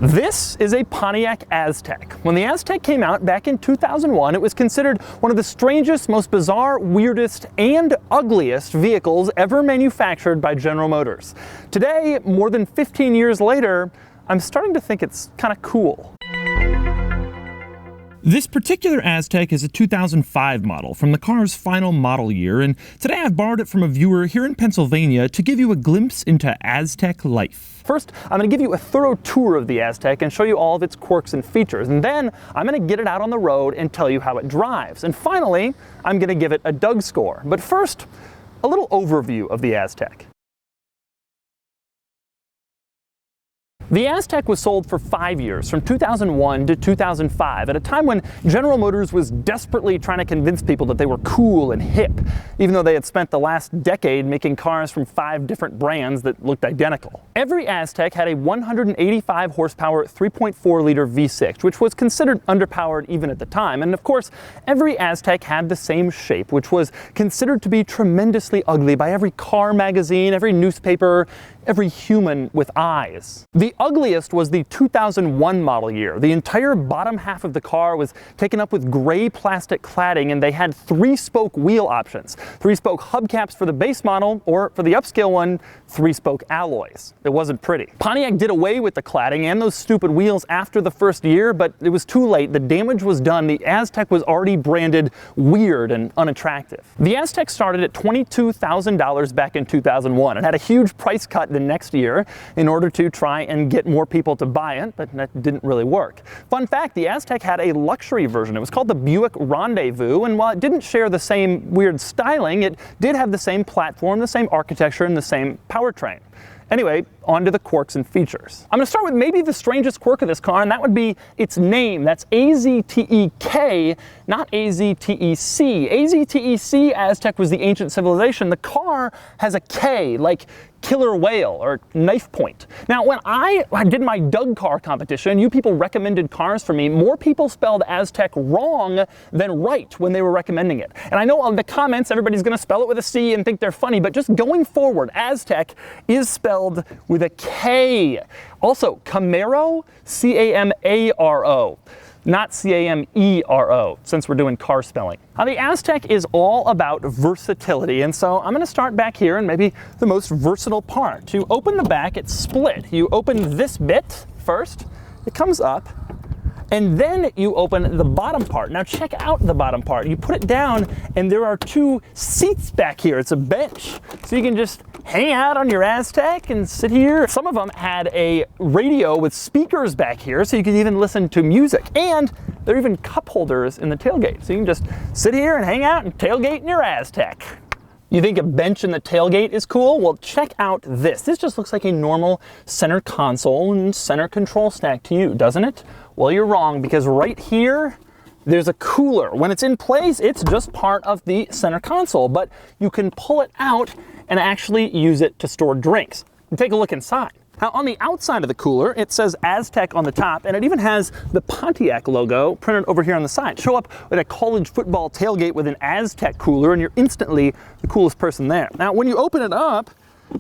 This is a Pontiac Aztek. When the Aztek came out back in 2001, it was considered one of the strangest, most bizarre, weirdest, and ugliest vehicles ever manufactured by General Motors. Today, more than 15 years later, I'm starting to think it's kind of cool. This particular Aztek is a 2005 model from the car's final model year, and today I've borrowed it from a viewer here in Pennsylvania to give you a glimpse into Aztek life. First, I'm going to give you a thorough tour of the Aztek and show you all of its quirks and features, and then I'm going to get it out on the road and tell you how it drives. And finally, I'm going to give it a Doug score. But first, a little overview of the Aztek. The Aztek was sold for 5 years, from 2001 to 2005, at a time when General Motors was desperately trying to convince people that they were cool and hip, even though they had spent the last decade making cars from 5 different brands that looked identical. Every Aztek had a 185 horsepower 3.4-liter V6, which was considered underpowered even at the time. And of course, every Aztek had the same shape, which was considered to be tremendously ugly by every car magazine, every newspaper, every human with eyes. The ugliest was the 2001 model year. The entire bottom half of the car was taken up with gray plastic cladding, and they had 3-spoke wheel options. 3-spoke hubcaps for the base model, or for the upscale one, 3-spoke alloys. It wasn't pretty. Pontiac did away with the cladding and those stupid wheels after the first year, but it was too late. The damage was done. The Aztek was already branded weird and unattractive. The Aztek started at $22,000 back in 2001 and had a huge price cut the next year in order to try and get more people to buy it, but that didn't really work. Fun fact, the Aztek had a luxury version. It was called the Buick Rendezvous, and while it didn't share the same weird styling, it did have the same platform, the same architecture, and the same powertrain. Anyway, on to the quirks and features. I'm going to start with maybe the strangest quirk of this car, and that would be its name. That's AZTEK, not AZTEC. AZTEC Aztek was the ancient civilization. The car has a K, like killer whale or knife point. Now, when I did my Doug car competition, you people recommended cars for me, more people spelled Aztek wrong than right when they were recommending it. And I know on the comments everybody's going to spell it with a C and think they're funny, but just going forward, Aztek is spelled with a K. Also, Camaro, C-A-M-A-R-O. Not C-A-M-E-R-O, since we're doing car spelling. Now, the Aztek is all about versatility, and so I'm going to start back here and maybe the most versatile part. To open the back, it's split. You open this bit first, it comes up, and then you open the bottom part. Now check out the bottom part. You put it down, and there are 2 seats back here. It's a bench, so you can just hang out on your Aztek and sit here. Some of them had a radio with speakers back here, so you can even listen to music. And there are even cup holders in the tailgate, so you can just sit here and hang out and tailgate in your Aztek. You think a bench in the tailgate is cool? Well, check out this. This just looks like a normal center console and center control stack to you, doesn't it? Well, you're wrong, because right here, there's a cooler. When it's in place, it's just part of the center console, but you can pull it out and actually use it to store drinks. And take a look inside. Now, on the outside of the cooler, it says Aztek on the top, and it even has the Pontiac logo printed over here on the side. Show up at a college football tailgate with an Aztek cooler, and you're instantly the coolest person there. Now, when you open it up,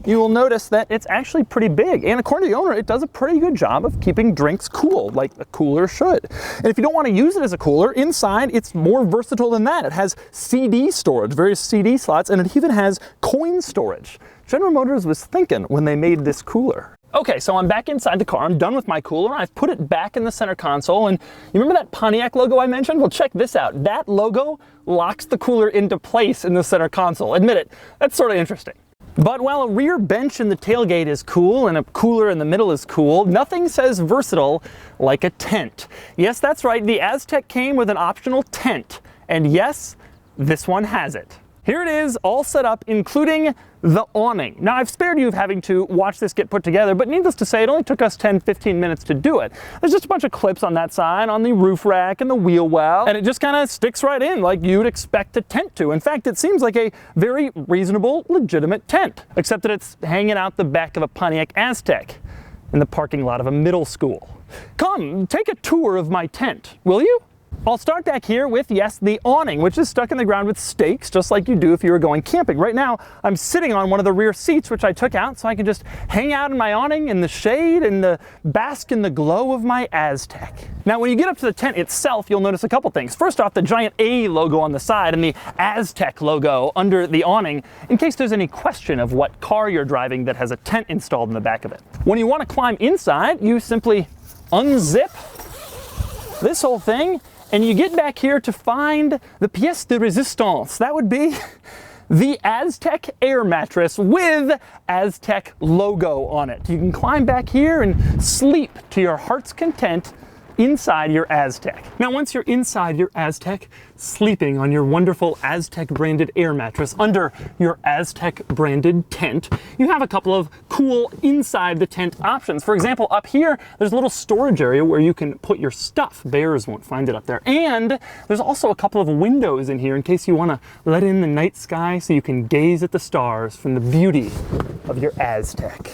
you will notice that it's actually pretty big. And according to the owner, it does a pretty good job of keeping drinks cool, like a cooler should. And if you don't want to use it as a cooler, inside it's more versatile than that. It has CD storage, various CD slots, and it even has coin storage. General Motors was thinking when they made this cooler. Okay, so I'm back inside the car. I'm done with my cooler. I've put it back in the center console, and you remember that Pontiac logo I mentioned? Well, check this out. That logo locks the cooler into place in the center console. Admit it, that's sort of interesting. But while a rear bench in the tailgate is cool and a cooler in the middle is cool, nothing says versatile like a tent. Yes, that's right, the Aztek came with an optional tent. And yes, this one has it. Here it is, all set up, including the awning. Now, I've spared you of having to watch this get put together, but needless to say, it only took us 10-15 minutes to do it. There's just a bunch of clips on that side, on the roof rack and the wheel well, and it just kind of sticks right in like you'd expect a tent to. In fact, it seems like a very reasonable, legitimate tent, except that it's hanging out the back of a Pontiac Aztek in the parking lot of a middle school. Come, take a tour of my tent, will you? I'll start back here with, yes, the awning, which is stuck in the ground with stakes, just like you do if you were going camping. Right now, I'm sitting on one of the rear seats, which I took out, so I can just hang out in my awning in the shade and bask in the glow of my Aztek. Now, when you get up to the tent itself, you'll notice a couple things. First off, the giant A logo on the side and the Aztek logo under the awning, in case there's any question of what car you're driving that has a tent installed in the back of it. When you want to climb inside, you simply unzip this whole thing, and you get back here to find the pièce de résistance. That would be the Aztek air mattress with Aztek logo on it. You can climb back here and sleep to your heart's content inside your Aztek. Now, once you're inside your Aztek, sleeping on your wonderful Aztek branded air mattress under your Aztek branded tent, you have a couple of cool inside the tent options. For example, up here, there's a little storage area where you can put your stuff. Bears won't find it up there. And there's also a couple of windows in here in case you want to let in the night sky so you can gaze at the stars from the beauty of your Aztek.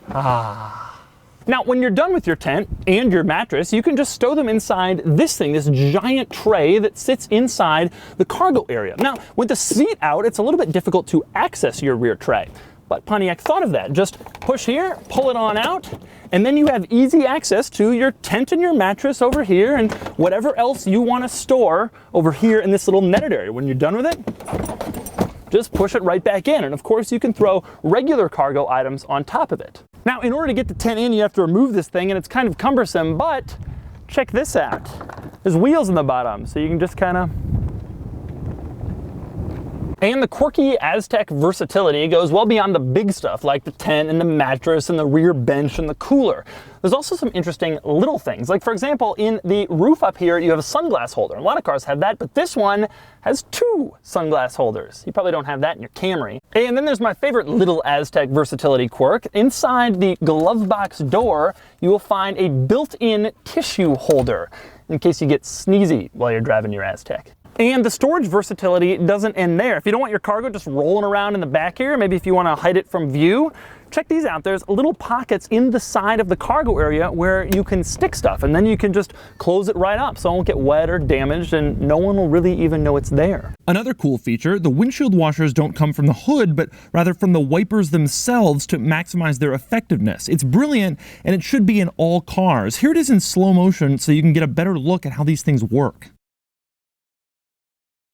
Ah. Now, when you're done with your tent and your mattress, you can just stow them inside this thing, this giant tray that sits inside the cargo area. Now, with the seat out, it's a little bit difficult to access your rear tray. But Pontiac thought of that. Just push here, pull it on out, and then you have easy access to your tent and your mattress over here and whatever else you want to store over here in this little netted area. When you're done with it, just push it right back in. And of course, you can throw regular cargo items on top of it. Now, in order to get the tent in, you have to remove this thing, and it's kind of cumbersome, but check this out. There's wheels in the bottom, so you can just kind of... And the quirky Aztek versatility goes well beyond the big stuff like the tent and the mattress and the rear bench and the cooler. There's also some interesting little things. Like, for example, in the roof up here, you have a sunglass holder. A lot of cars have that, but this one has 2 sunglass holders. You probably don't have that in your Camry. And then there's my favorite little Aztek versatility quirk. Inside the glove box door, you will find a built-in tissue holder in case you get sneezy while you're driving your Aztek. And the storage versatility doesn't end there. If you don't want your cargo just rolling around in the back here, maybe if you want to hide it from view, check these out. There's little pockets in the side of the cargo area where you can stick stuff, and then you can just close it right up so it won't get wet or damaged, and no one will really even know it's there. Another cool feature, the windshield washers don't come from the hood, but rather from the wipers themselves to maximize their effectiveness. It's brilliant, and it should be in all cars. Here it is in slow motion so you can get a better look at how these things work.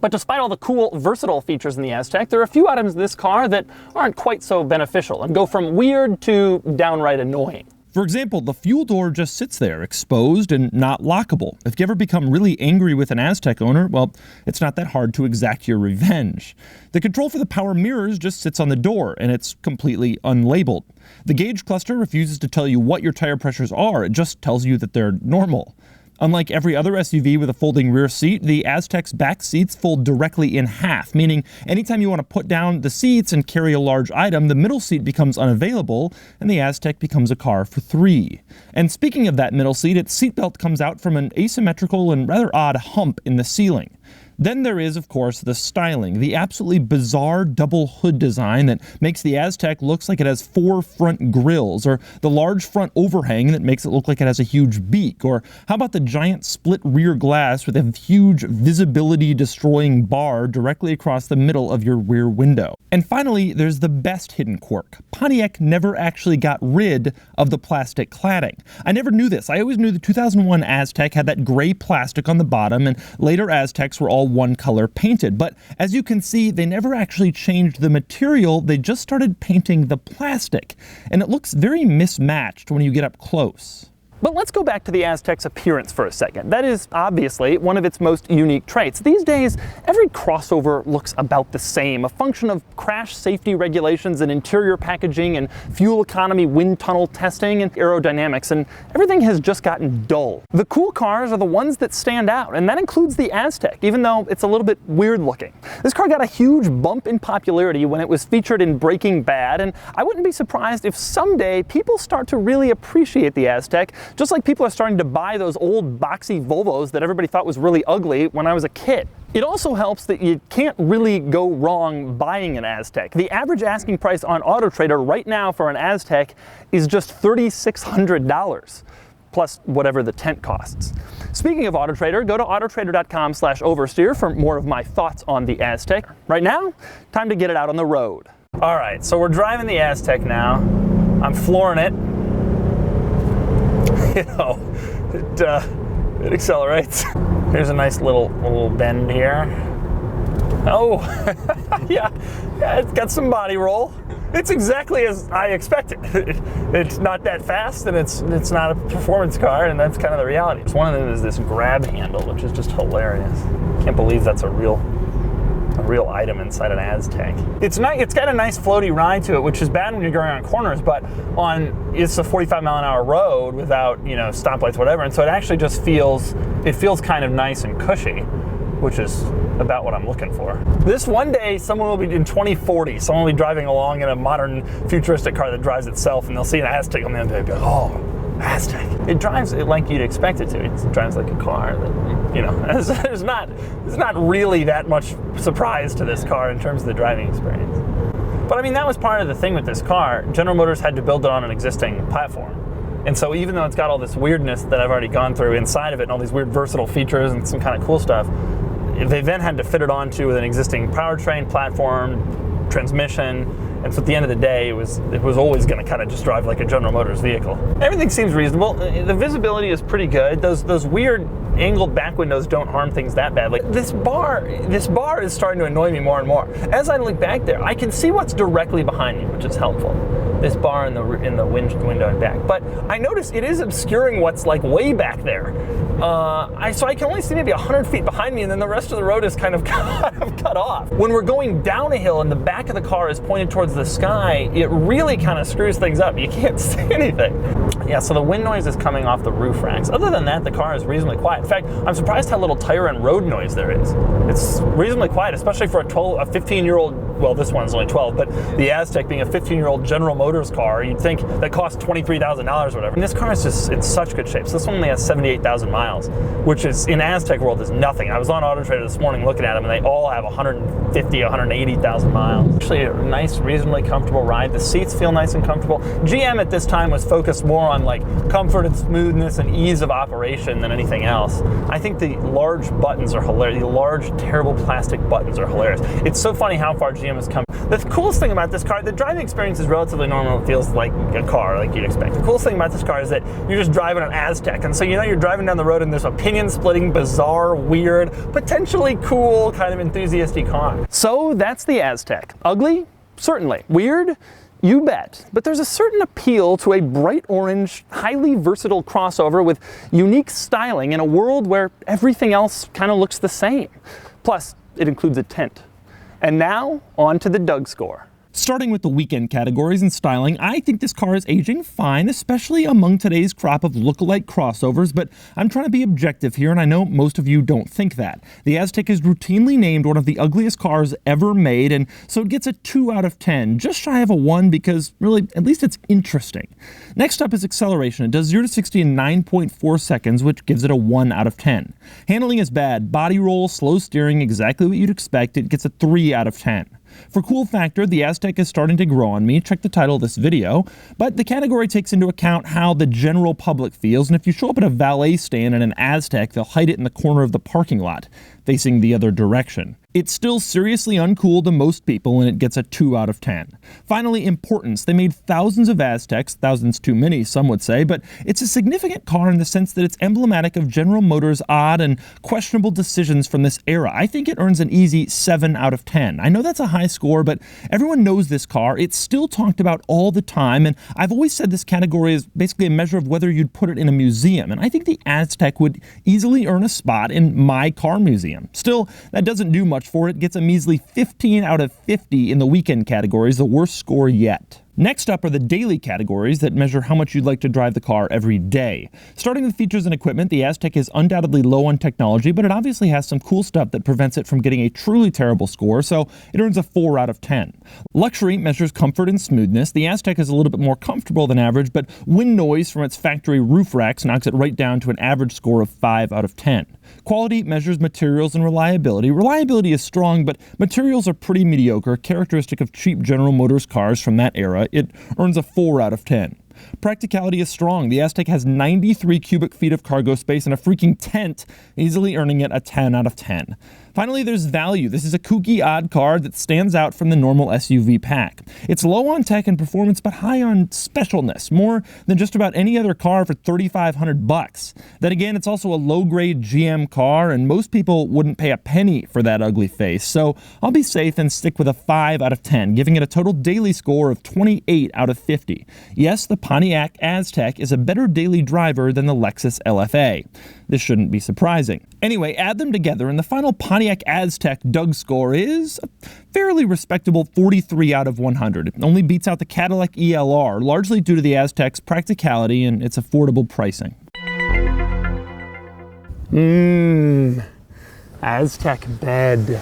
But despite all the cool, versatile features in the Aztek, there are a few items in this car that aren't quite so beneficial and go from weird to downright annoying. For example, the fuel door just sits there, exposed and not lockable. If you ever become really angry with an Aztek owner, well, it's not that hard to exact your revenge. The control for the power mirrors just sits on the door, and it's completely unlabeled. The gauge cluster refuses to tell you what your tire pressures are, it just tells you that they're normal. Unlike every other SUV with a folding rear seat, the Aztek's back seats fold directly in half, meaning anytime you want to put down the seats and carry a large item, the middle seat becomes unavailable, and the Aztek becomes a car for 3. And speaking of that middle seat, its seatbelt comes out from an asymmetrical and rather odd hump in the ceiling. Then there is, of course, the styling, the absolutely bizarre double hood design that makes the Aztek look like it has 4 front grills, or the large front overhang that makes it look like it has a huge beak, or how about the giant split rear glass with a huge visibility-destroying bar directly across the middle of your rear window. And finally, there's the best hidden quirk. Pontiac never actually got rid of the plastic cladding. I never knew this. I always knew the 2001 Aztek had that gray plastic on the bottom, and later Azteks were all one color painted, but as you can see, they never actually changed the material, they just started painting the plastic, and it looks very mismatched when you get up close. But let's go back to the Aztek's appearance for a second. That is obviously one of its most unique traits. These days, every crossover looks about the same, a function of crash safety regulations and interior packaging and fuel economy wind tunnel testing and aerodynamics, and everything has just gotten dull. The cool cars are the ones that stand out, and that includes the Aztek, even though it's a little bit weird looking. This car got a huge bump in popularity when it was featured in Breaking Bad, and I wouldn't be surprised if someday people start to really appreciate the Aztek, just like people are starting to buy those old boxy Volvos that everybody thought was really ugly when I was a kid. It also helps that you can't really go wrong buying an Aztek. The average asking price on AutoTrader right now for an Aztek is just $3,600, plus whatever the tent costs. Speaking of AutoTrader, go to autotrader.com/oversteer for more of my thoughts on the Aztek. Right now, time to get it out on the road. All right, so we're driving the Aztek now. I'm flooring it. You know, it accelerates. Here's a nice little bend here. Oh, yeah, it's got some body roll. It's exactly as I expected. It's not that fast, and it's not a performance car, and that's kind of the reality. One of them is this grab handle, which is just hilarious. Can't believe that's a real item inside an Aztek. It's got a nice floaty ride to it, which is bad when you're going around corners, but it's a 45-mile-an-hour road without, you know, stoplights, whatever, and so it actually just feels kind of nice and cushy, which is about what I'm looking for. This one day, someone will be in 2040, someone will be driving along in a modern futuristic car that drives itself, and they'll see an Aztek on the end and they'll be like, oh, Aztek. It drives it like you'd expect it to. It drives like a car that, you know, there's not really that much surprise to this car in terms of the driving experience. But I mean, that was part of the thing with this car. General Motors had to build it on an existing platform. And so even though it's got all this weirdness that I've already gone through inside of it and all these weird versatile features and some kind of cool stuff, they then had to fit it onto an existing powertrain, platform, transmission, and so at the end of the day, it was always going to kind of just drive like a General Motors vehicle. Everything seems reasonable. The visibility is pretty good. Those weird angled back windows don't harm things that bad. Like this bar is starting to annoy me more and more. As I look back there, I can see what's directly behind me, which is helpful. This bar in the window and back. But I notice it is obscuring what's like way back there. So I can only see maybe 100 feet behind me, and then the rest of the road is kind of cut off. When we're going down a hill and the back of the car is pointed towards the sky, it really kind of screws things up. You can't see anything. Yeah, so the wind noise is coming off the roof racks. Other than that, the car is reasonably quiet. In fact, I'm surprised how little tire and road noise there is. It's reasonably quiet, especially for a 15-year-old, well, this one's only 12, but the Aztek being a 15-year-old General Motors car, you'd think that cost $23,000 or whatever. And this car is just in such good shape. So this one only has 78,000 miles, which is, in Aztek world, is nothing. I was on AutoTrader this morning looking at them, and they all have 150, 180,000 miles. Actually, a nice, reasonably comfortable ride. The seats feel nice and comfortable. GM at this time was focused more on like comfort and smoothness and ease of operation than anything else. I think the large buttons are hilarious. The large, terrible plastic buttons are hilarious. It's so funny how far GM has come. The coolest thing about this car, the driving experience is relatively normal. It feels like a car, like you'd expect. The coolest thing about this car is that you're just driving an Aztek, and so you know you're driving down the road in this opinion-splitting, bizarre, weird, potentially cool, kind of enthusiasty car. So that's the Aztek. Ugly? Certainly. Weird? You bet. But there's a certain appeal to a bright orange, highly versatile crossover with unique styling in a world where everything else kind of looks the same. Plus, it includes a tent. And now, on to the Doug score. Starting with the weekend categories and styling, I think this car is aging fine, especially among today's crop of lookalike crossovers, but I'm trying to be objective here, and I know most of you don't think that. The Aztek is routinely named one of the ugliest cars ever made, and so it gets a 2 out of 10, just shy of a 1 because, really, at least it's interesting. Next up is acceleration. It does 0 to 60 in 9.4 seconds, which gives it a 1 out of 10. Handling is bad. Body roll, slow steering, exactly what you'd expect. It gets a 3 out of 10. For cool factor, the Aztek is starting to grow on me. Check the title of this video. But the category takes into account how the general public feels, and if you show up at a valet stand in an Aztek, they'll hide it in the corner of the parking lot, facing the other direction. It's still seriously uncool to most people, and it gets a 2 out of 10. Finally, importance. They made thousands of Azteks, thousands too many, some would say, but it's a significant car in the sense that it's emblematic of General Motors' odd and questionable decisions from this era. I think it earns an easy 7 out of 10. I know that's a high score, but everyone knows this car. It's still talked about all the time, and I've always said this category is basically a measure of whether you'd put it in a museum, and I think the Aztek would easily earn a spot in my car museum. Still, that doesn't do much for it. Gets a measly 15 out of 50 in the weekend categories, the worst score yet. Next up are the daily categories that measure how much you'd like to drive the car every day. Starting with features and equipment, the Aztek is undoubtedly low on technology, but it obviously has some cool stuff that prevents it from getting a truly terrible score, so it earns a 4 out of 10. Luxury measures comfort and smoothness. The Aztek is a little bit more comfortable than average, but wind noise from its factory roof racks knocks it right down to an average score of 5 out of 10. Quality measures materials and reliability. Reliability is strong, but materials are pretty mediocre, characteristic of cheap General Motors cars from that era. It earns a 4 out of 10. Practicality is strong. The Aztek has 93 cubic feet of cargo space and a freaking tent, easily earning it a 10 out of 10. Finally, there's value. This is a kooky, odd car that stands out from the normal SUV pack. It's low on tech and performance, but high on specialness, more than just about any other car for $3,500. Then again, it's also a low-grade GM car, and most people wouldn't pay a penny for that ugly face. So I'll be safe and stick with a 5 out of 10, giving it a total daily score of 28 out of 50. Yes, the Pontiac Aztek is a better daily driver than the Lexus LFA. This shouldn't be surprising. Anyway, add them together, and the final Pontiac Aztek Doug score is a fairly respectable 43 out of 100. It only beats out the Cadillac ELR, largely due to the Aztek's practicality and its affordable pricing. Aztek bed.